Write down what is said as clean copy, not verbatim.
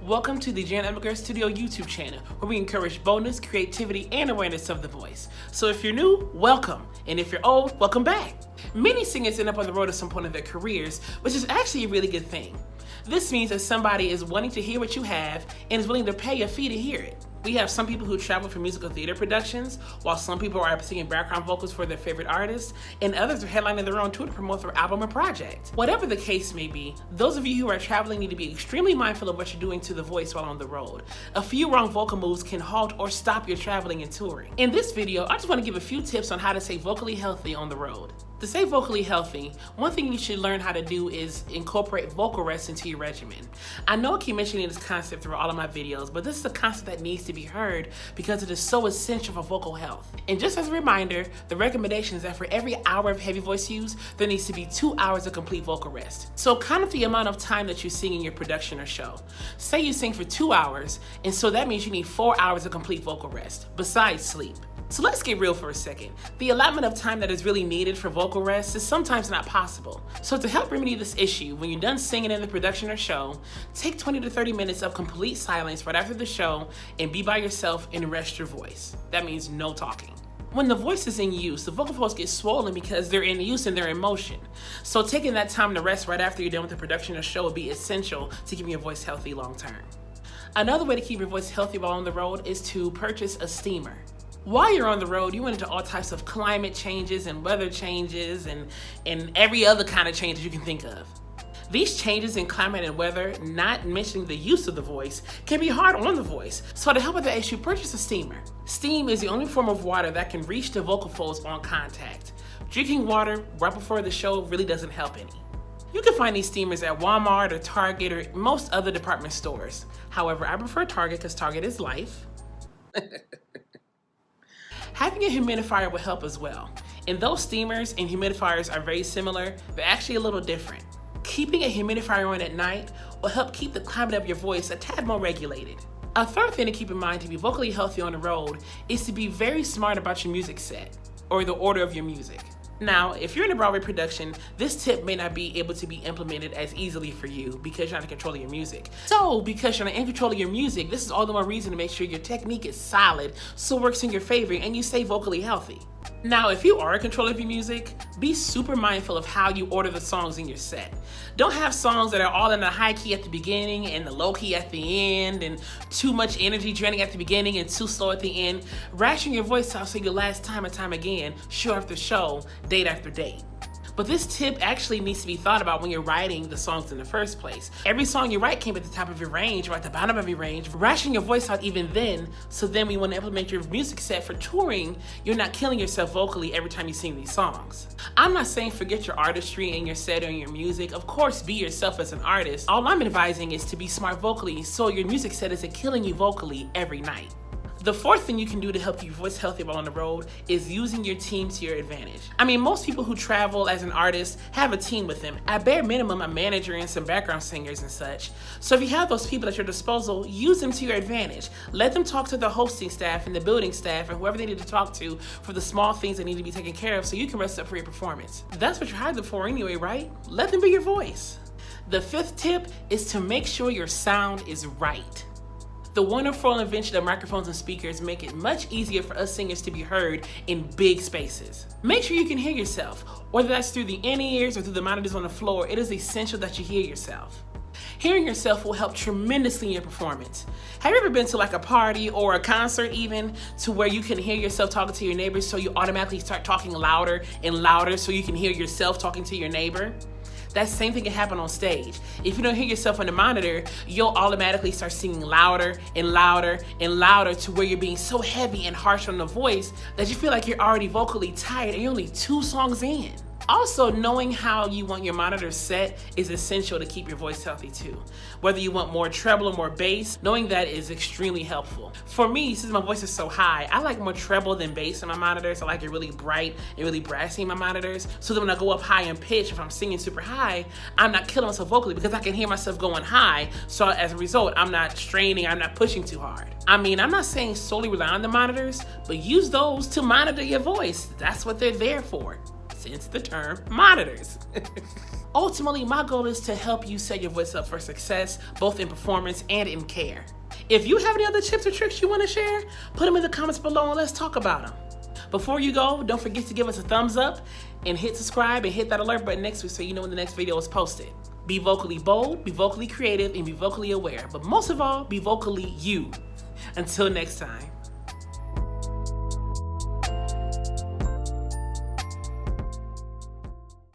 Welcome to the Jaron M LeGrair Studio YouTube channel, where we encourage boldness, creativity, and awareness of the voice. So if you're new, welcome. And if you're old, welcome back. Many singers end up on the road at some point in their careers, which is actually a really good thing. This means that somebody is wanting to hear what you have and is willing to pay a fee to hear it. We have some people who travel for musical theater productions, while some people are singing background vocals for their favorite artists, and others are headlining their own tour to promote their album or project. Whatever the case may be, those of you who are traveling need to be extremely mindful of what you're doing to the voice while on the road. A few wrong vocal moves can halt or stop your traveling and touring. In this video, I just want to give a few tips on how to stay vocally healthy on the road. To stay vocally healthy, one thing you should learn how to do is incorporate vocal rest into your regimen. I know I keep mentioning this concept through all of my videos, but this is a concept that needs to be heard because it is so essential for vocal health. And just as a reminder, the recommendation is that for every hour of heavy voice use, there needs to be 2 hours of complete vocal rest. So count up the amount of time that you sing in your production or show. Say you sing for 2 hours, and so that means you need 4 hours of complete vocal rest, besides sleep. So let's get real for a second. The allotment of time that is really needed for vocal rest is sometimes not possible. So to help remedy this issue, when you're done singing in the production or show, take 20 to 30 minutes of complete silence right after the show and be by yourself and rest your voice. That means no talking. When the voice is in use, the vocal folds get swollen because they're in use and they're in motion. So taking that time to rest right after you're done with the production or show will be essential to keeping your voice healthy long term. Another way to keep your voice healthy while on the road is to purchase a steamer. While you're on the road, you run into all types of climate changes and weather changes and every other kind of changes you can think of. These changes in climate and weather, not mentioning the use of the voice, can be hard on the voice. So to help with that issue, purchase a steamer. Steam is the only form of water that can reach the vocal folds on contact. Drinking water right before the show really doesn't help any. You can find these steamers at Walmart or Target or most other department stores. However, I prefer Target because Target is life. Having a humidifier will help as well. And though steamers and humidifiers are very similar, they're actually a little different. Keeping a humidifier on at night will help keep the climate of your voice a tad more regulated. A third thing to keep in mind to be vocally healthy on the road is to be very smart about your music set, or the order of your music. Now, if you're in a Broadway production, this tip may not be able to be implemented as easily for you because you're not in control of your music. So, because you're not in control of your music, this is all the more reason to make sure your technique is solid so it works in your favor and you stay vocally healthy. Now, if you are in control of your music, be super mindful of how you order the songs in your set. Don't have songs that are all in the high key at the beginning and the low key at the end and too much energy draining at the beginning and too slow at the end. Ration your voice out so you last time and time again, show after show, date after date. But this tip actually needs to be thought about when you're writing the songs in the first place. Every song you write came at the top of your range or at the bottom of your range. Ration your voice out even then, so then when you want to implement your music set for touring, you're not killing yourself vocally every time you sing these songs. I'm not saying forget your artistry and your set or your music. Of course, be yourself as an artist. All I'm advising is to be smart vocally so your music set isn't killing you vocally every night. The fourth thing you can do to help your voice healthy while on the road is using your team to your advantage. I mean, most people who travel as an artist have a team with them. At bare minimum, a manager and some background singers and such. So if you have those people at your disposal, use them to your advantage. Let them talk to the hosting staff and the building staff and whoever they need to talk to for the small things that need to be taken care of so you can rest up for your performance. That's what you're hired for anyway, right? Let them be your voice. The fifth tip is to make sure your sound is right. The wonderful invention of microphones and speakers make it much easier for us singers to be heard in big spaces. Make sure you can hear yourself, whether that's through the in-ears or through the monitors on the floor. It is essential that you hear yourself. Hearing yourself will help tremendously in your performance. Have you ever been to like a party or a concert even to where you can hear yourself talking to your neighbors so you automatically start talking louder and louder so you can hear yourself talking to your neighbor? That same thing can happen on stage. If you don't hear yourself on the monitor, you'll automatically start singing louder and louder and louder to where you're being so heavy and harsh on the voice that you feel like you're already vocally tired and you're only 2 songs in. Also, knowing how you want your monitor set is essential to keep your voice healthy too. Whether you want more treble or more bass, knowing that is extremely helpful. For me, since my voice is so high, I like more treble than bass in my monitors. I like it really bright and really brassy in my monitors, so that when I go up high in pitch, if I'm singing super high, I'm not killing myself vocally because I can hear myself going high, so as a result, I'm not straining, I'm not pushing too hard. I mean, I'm not saying solely rely on the monitors, but use those to monitor your voice. That's what they're there for. since the term monitors. Ultimately, my goal is to help you set your voice up for success, both in performance and in care. If you have any other tips or tricks you want to share, put them in the comments below and let's talk about them. Before you go, don't forget to give us a thumbs up and hit subscribe and hit that alert button next week so you know when the next video is posted. Be vocally bold, be vocally creative, and be vocally aware. But most of all, be vocally you. Until next time.